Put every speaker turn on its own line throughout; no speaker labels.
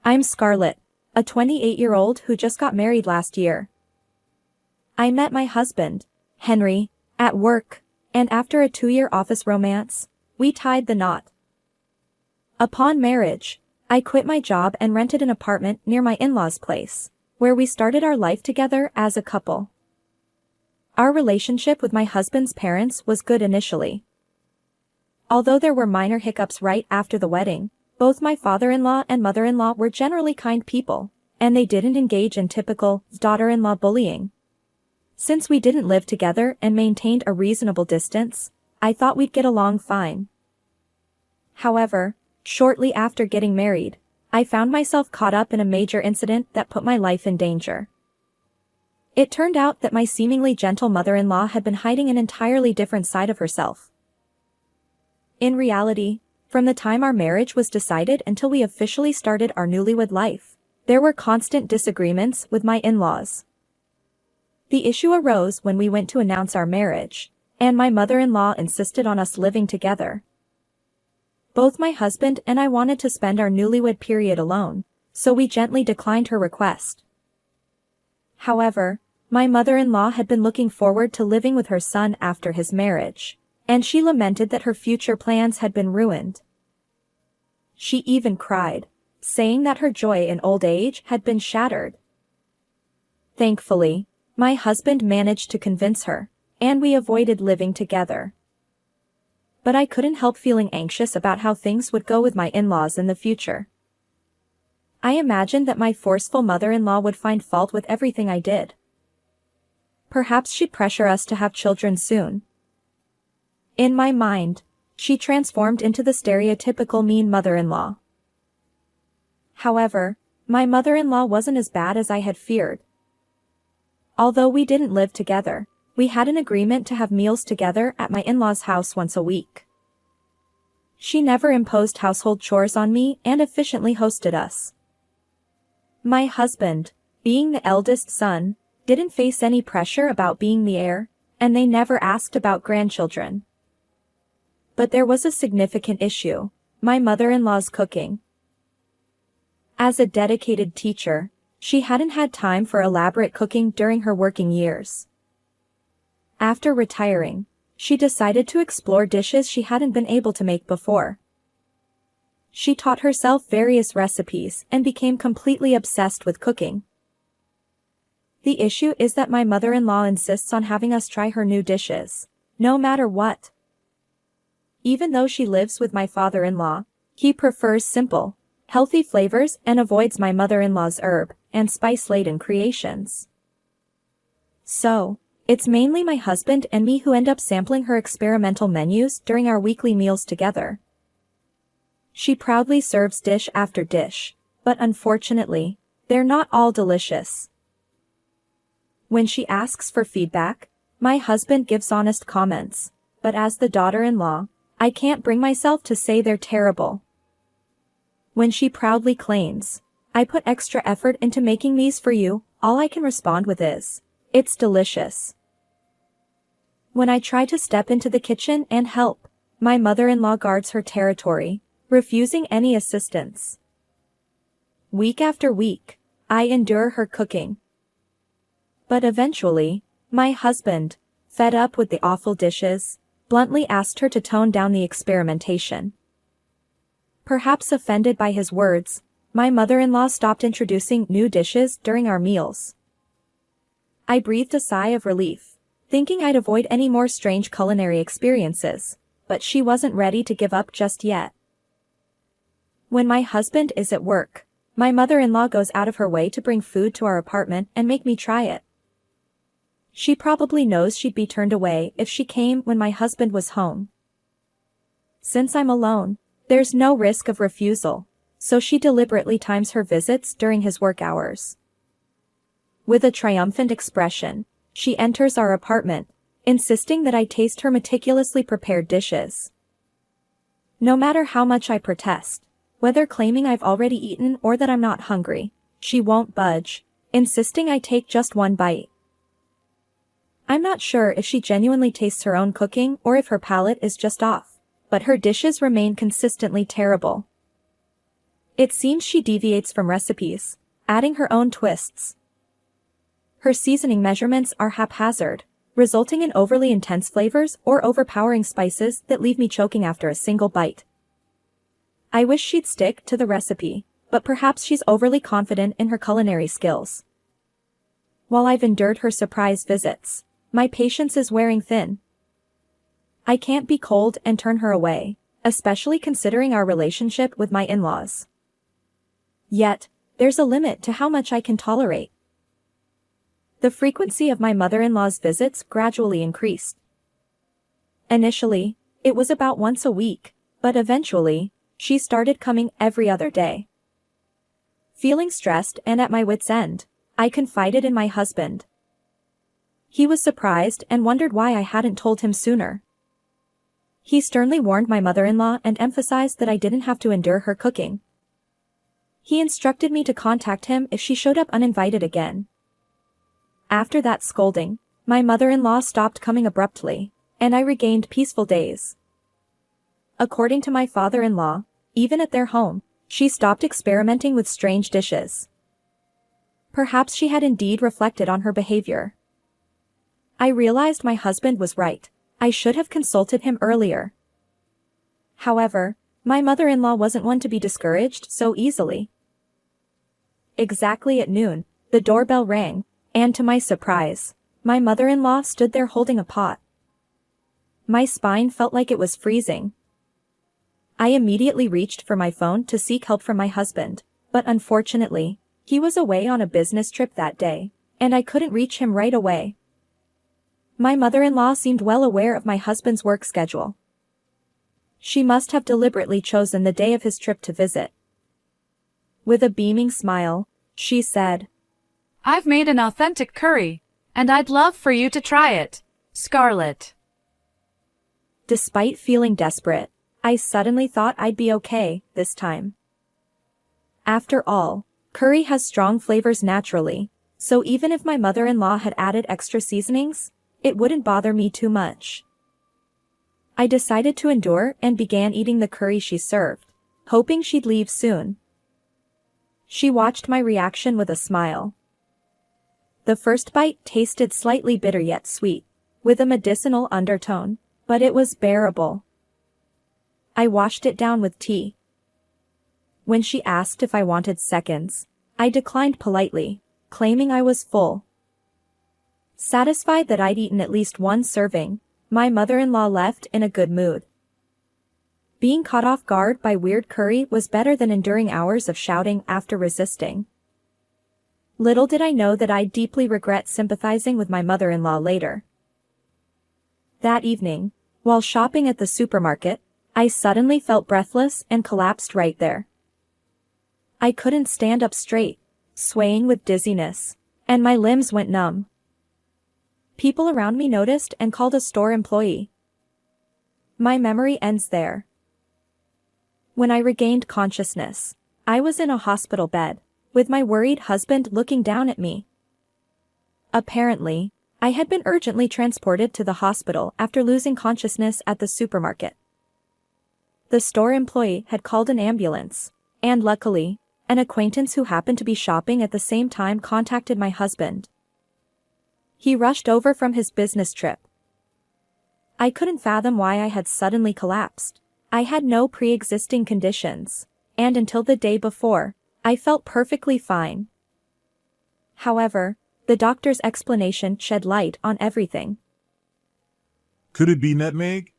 I'm Scarlett, a 28-year-old who just got married last year. I met my husband, Henry, at work, and after a 2-year office romance, we tied the knot. Upon marriage, I quit my job and rented an apartment near my in-laws' place, where we started our life together as a couple. Our relationship with my husband's parents was good initially. Although there were minor hiccups right after the wedding, both my father-in-law and mother-in-law were generally kind people, and they didn't engage in typical daughter-in-law bullying. Since we didn't live together and maintained a reasonable distance, I thought we'd get along fine. However, shortly after getting married, I found myself caught up in a major incident that put my life in danger. It turned out that my seemingly gentle mother-in-law had been hiding an entirely different side of herself. In reality, from the time our marriage was decided until we officially started our newlywed life, there were constant disagreements with my in-laws. The issue arose when we went to announce our marriage, and my mother-in-law insisted on us living together. Both my husband and I wanted to spend our newlywed period alone, so we gently declined her request. However, my mother-in-law had been looking forward to living with her son after his marriage, and she lamented that her future plans had been ruined. She even cried, saying that her joy in old age had been shattered. Thankfully, my husband managed to convince her, and we avoided living together. But I couldn't help feeling anxious about how things would go with my in-laws in the future. I imagined that my forceful mother-in-law would find fault with everything I did. Perhaps she'd pressure us to have children soon. In my mind, she transformed into the stereotypical mean mother-in-law. However, my mother-in-law wasn't as bad as I had feared. Although we didn't live together, we had an agreement to have meals together at my in-laws' house once a week. She never imposed household chores on me and efficiently hosted us. My husband, being the eldest son, didn't face any pressure about being the heir, and they never asked about grandchildren. But there was a significant issue: my mother-in-law's cooking. As a dedicated teacher, she hadn't had time for elaborate cooking during her working years. After retiring, she decided to explore dishes she hadn't been able to make before. She taught herself various recipes and became completely obsessed with cooking. The issue is that my mother-in-law insists on having us try her new dishes, no matter what. Even though she lives with my father-in-law, he prefers simple, healthy flavors and avoids my mother-in-law's herb and spice-laden creations. So, it's mainly my husband and me who end up sampling her experimental menus during our weekly meals together. She proudly serves dish after dish, but unfortunately, they're not all delicious. When she asks for feedback, my husband gives honest comments, but as the daughter-in-law, I can't bring myself to say they're terrible. When she proudly claims, "I put extra effort into making these for you," all I can respond with is, "It's delicious." When I try to step into the kitchen and help, my mother-in-law guards her territory, refusing any assistance. Week after week, I endure her cooking. But eventually, my husband, fed up with the awful dishes, bluntly asked her to tone down the experimentation. Perhaps offended by his words, my mother-in-law stopped introducing new dishes during our meals. I breathed a sigh of relief, thinking I'd avoid any more strange culinary experiences, but she wasn't ready to give up just yet. When my husband is at work, my mother-in-law goes out of her way to bring food to our apartment and make me try it. She probably knows she'd be turned away if she came when my husband was home. Since I'm alone, there's no risk of refusal, so she deliberately times her visits during his work hours. With a triumphant expression, she enters our apartment, insisting that I taste her meticulously prepared dishes. No matter how much I protest, whether claiming I've already eaten or that I'm not hungry, she won't budge, insisting I take just one bite. I'm not sure if she genuinely tastes her own cooking or if her palate is just off, but her dishes remain consistently terrible. It seems she deviates from recipes, adding her own twists. Her seasoning measurements are haphazard, resulting in overly intense flavors or overpowering spices that leave me choking after a single bite. I wish she'd stick to the recipe, but perhaps she's overly confident in her culinary skills. While I've endured her surprise visits, my patience is wearing thin. I can't be cold and turn her away, especially considering our relationship with my in-laws. Yet, there's a limit to how much I can tolerate. The frequency of my mother-in-law's visits gradually increased. Initially, it was about once a week, but eventually, she started coming every other day. Feeling stressed and at my wit's end, I confided in my husband. He was surprised and wondered why I hadn't told him sooner. He sternly warned my mother-in-law and emphasized that I didn't have to endure her cooking. He instructed me to contact him if she showed up uninvited again. After that scolding, my mother-in-law stopped coming abruptly, and I regained peaceful days. According to my father-in-law, even at their home, she stopped experimenting with strange dishes. Perhaps she had indeed reflected on her behavior. I realized my husband was right. I should have consulted him earlier. However, my mother-in-law wasn't one to be discouraged so easily. Exactly at noon, the doorbell rang, and to my surprise, my mother-in-law stood there holding a pot. My spine felt like it was freezing. I immediately reached for my phone to seek help from my husband, but unfortunately, he was away on a business trip that day, and I couldn't reach him right away. My mother-in-law seemed well aware of my husband's work schedule. She must have deliberately chosen the day of his trip to visit. With a beaming smile, she said,
"I've made an authentic curry, and I'd love for you to try it, Scarlett."
Despite feeling desperate, I suddenly thought I'd be okay this time. After all, curry has strong flavors naturally, so even if my mother-in-law had added extra seasonings, it wouldn't bother me too much. I decided to endure and began eating the curry she served, hoping she'd leave soon. She watched my reaction with a smile. The first bite tasted slightly bitter yet sweet, with a medicinal undertone, but it was bearable. I washed it down with tea. When she asked if I wanted seconds, I declined politely, claiming I was full. Satisfied that I'd eaten at least one serving, my mother-in-law left in a good mood. Being caught off guard by weird curry was better than enduring hours of shouting after resisting. Little did I know that I'd deeply regret sympathizing with my mother-in-law later. That evening, while shopping at the supermarket, I suddenly felt breathless and collapsed right there. I couldn't stand up straight, swaying with dizziness, and my limbs went numb. People around me noticed and called a store employee. My memory ends there. When I regained consciousness, I was in a hospital bed, with my worried husband looking down at me. Apparently, I had been urgently transported to the hospital after losing consciousness at the supermarket. The store employee had called an ambulance, and luckily, an acquaintance who happened to be shopping at the same time contacted my husband. He rushed over from his business trip. I couldn't fathom why I had suddenly collapsed. I had no pre-existing conditions, and until the day before, I felt perfectly fine. However, the doctor's explanation shed light on everything.
Could it be nutmeg?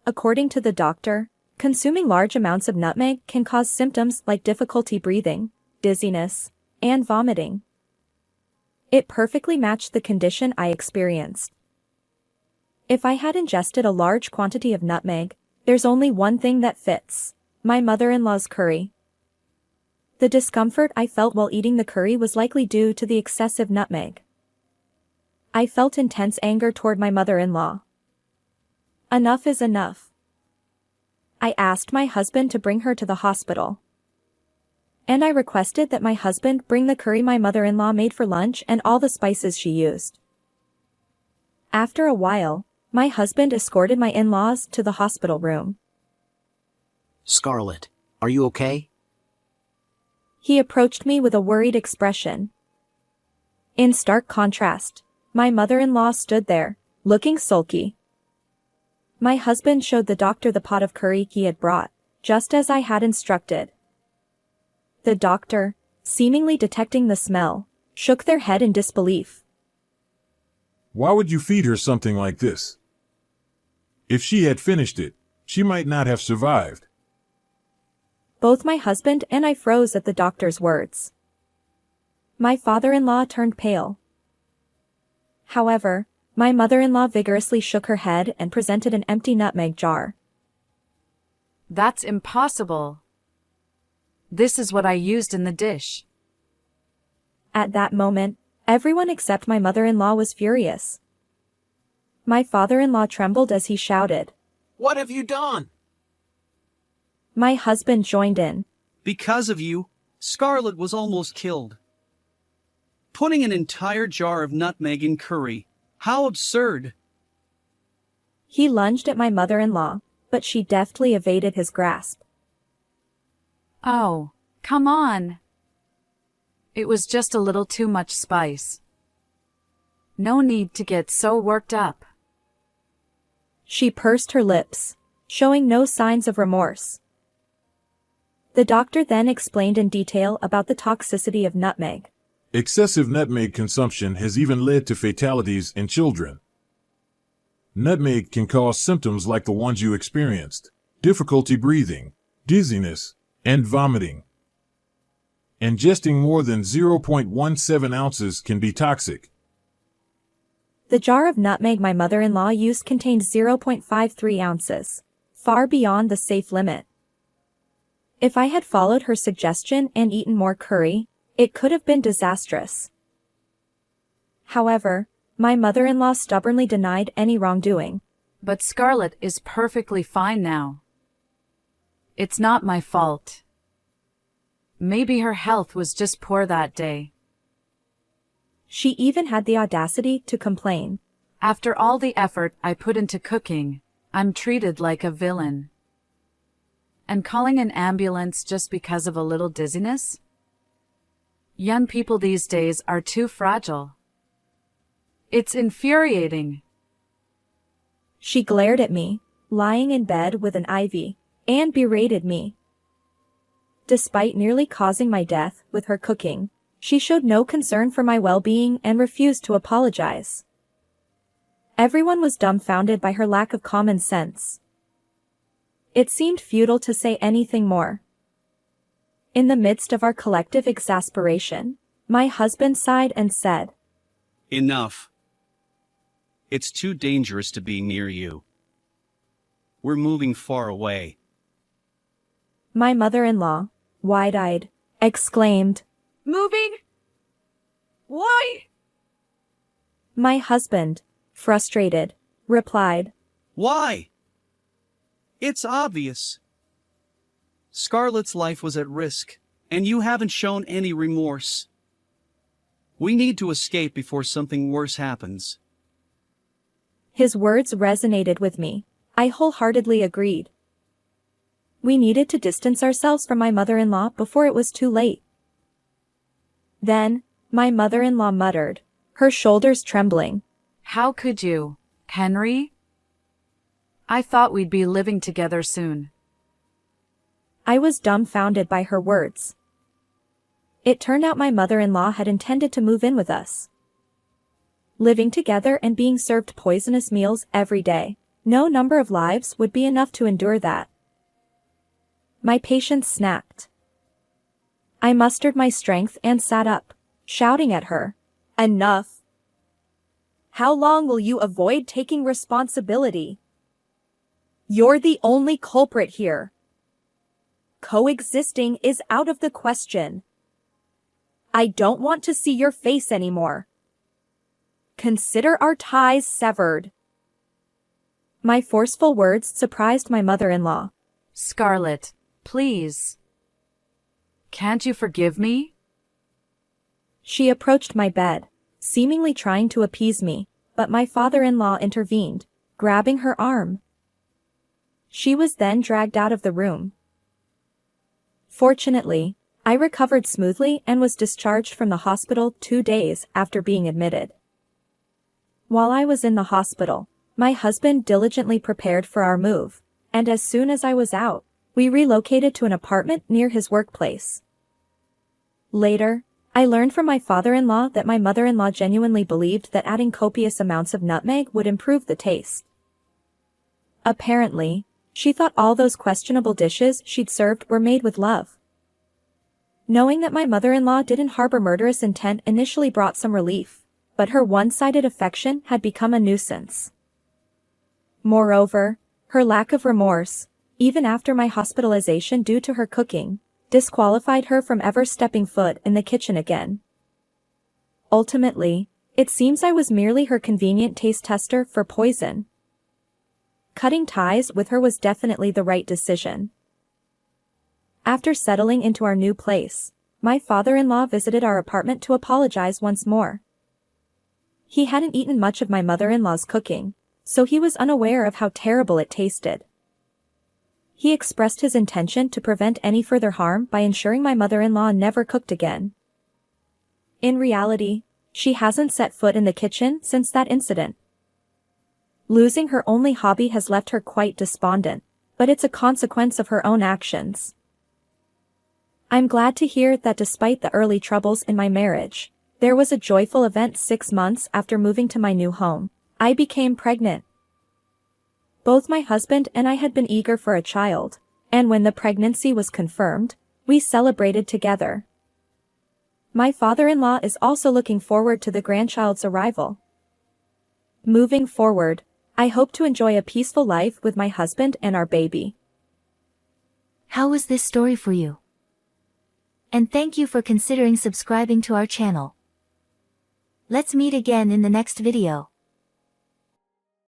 According to the doctor, consuming large amounts of nutmeg can cause symptoms like difficulty breathing, dizziness, and vomiting. It perfectly matched the condition I experienced. If I had ingested a large quantity of nutmeg, there's only one thing that fits: my mother-in-law's curry. The discomfort I felt while eating the curry was likely due to the excessive nutmeg. I felt intense anger toward my mother-in-law. Enough is enough. I asked my husband to bring her to the hospital. And I requested that my husband bring the curry my mother-in-law made for lunch and all the spices she used. After a while, my husband escorted my in-laws to the hospital room.
Scarlett, are you okay?
He approached me with a worried expression. In stark contrast, my mother-in-law stood there, looking sulky. My husband showed the doctor the pot of curry he had brought, just as I had instructed. The doctor, seemingly detecting the smell, shook their head in disbelief.
Why would you feed her something like this? If she had finished it, she might not have survived.
Both my husband and I froze at the doctor's words. My father-in-law turned pale. However, my mother-in-law vigorously shook her head and presented an empty nutmeg jar.
That's impossible. This is what I used in the dish.
At that moment, everyone except my mother-in-law was furious. My father-in-law trembled as he shouted.
What have you done?
My husband joined in.
Because of you, Scarlett was almost killed. Putting an entire jar of nutmeg in curry. How absurd!
He lunged at my mother-in-law, but she deftly evaded his grasp.
Oh, come on. It was just a little too much spice. No need to get so worked up.
She pursed her lips, showing no signs of remorse. The doctor then explained in detail about the toxicity of nutmeg.
Excessive nutmeg consumption has even led to fatalities in children. Nutmeg can cause symptoms like the ones you experienced: difficulty breathing, dizziness, and vomiting. Ingesting more than 0.17 ounces can be toxic.
The jar of nutmeg my mother-in-law used contained 0.53 ounces, far beyond the safe limit. If I had followed her suggestion and eaten more curry, it could have been disastrous. However, my mother-in-law stubbornly denied any wrongdoing.
But Scarlett is perfectly fine now. It's not my fault. Maybe her health was just poor that day.
She even had the audacity to complain.
After all the effort I put into cooking, I'm treated like a villain. And calling an ambulance just because of a little dizziness? Young people these days are too fragile. It's infuriating.
She glared at me, lying in bed with an IV, and berated me. Despite nearly causing my death with her cooking, she showed no concern for my well-being and refused to apologize. Everyone was dumbfounded by her lack of common sense. It seemed futile to say anything more. In the midst of our collective exasperation, my husband sighed and said,
Enough. It's too dangerous to be near you. We're moving far away.
My mother-in-law, wide-eyed, exclaimed,
Moving? Why?
My husband, frustrated, replied,
Why? It's obvious. Scarlett's life was at risk, and you haven't shown any remorse. We need to escape before something worse happens.
His words resonated with me. I wholeheartedly agreed. We needed to distance ourselves from my mother-in-law before it was too late. Then, my mother-in-law muttered, her shoulders trembling.
How could you, Henry? I thought we'd be living together soon.
I was dumbfounded by her words. It turned out my mother-in-law had intended to move in with us. Living together and being served poisonous meals every day, no number of lives would be enough to endure that. My patience snapped. I mustered my strength and sat up, shouting at her, Enough! How long will you avoid taking responsibility? You're the only culprit here. Coexisting is out of the question. I don't want to see your face anymore. Consider our ties severed. My forceful words surprised my mother-in-law.
Scarlett, please. Can't you forgive me?
She approached my bed, seemingly trying to appease me, but my father-in-law intervened, grabbing her arm. She was then dragged out of the room. Fortunately, I recovered smoothly and was discharged from the hospital 2 days after being admitted. While I was in the hospital, my husband diligently prepared for our move, and as soon as I was out, we relocated to an apartment near his workplace. Later, I learned from my father-in-law that my mother-in-law genuinely believed that adding copious amounts of nutmeg would improve the taste. Apparently, she thought all those questionable dishes she'd served were made with love. Knowing that my mother-in-law didn't harbor murderous intent initially brought some relief, but her one-sided affection had become a nuisance. Moreover, her lack of remorse, even after my hospitalization due to her cooking, disqualified her from ever stepping foot in the kitchen again. Ultimately, it seems I was merely her convenient taste tester for poison. Cutting ties with her was definitely the right decision. After settling into our new place, my father-in-law visited our apartment to apologize once more. He hadn't eaten much of my mother-in-law's cooking, so he was unaware of how terrible it tasted. He expressed his intention to prevent any further harm by ensuring my mother-in-law never cooked again. In reality, she hasn't set foot in the kitchen since that incident. Losing her only hobby has left her quite despondent, but it's a consequence of her own actions. I'm glad to hear that despite the early troubles in my marriage, there was a joyful event 6 months after moving to my new home. I became pregnant. Both my husband and I had been eager for a child, and when the pregnancy was confirmed, we celebrated together. My father-in-law is also looking forward to the grandchild's arrival. Moving forward, I hope to enjoy a peaceful life with my husband and our baby.
How was this story for you? And thank you for considering subscribing to our channel. Let's meet again in the next video.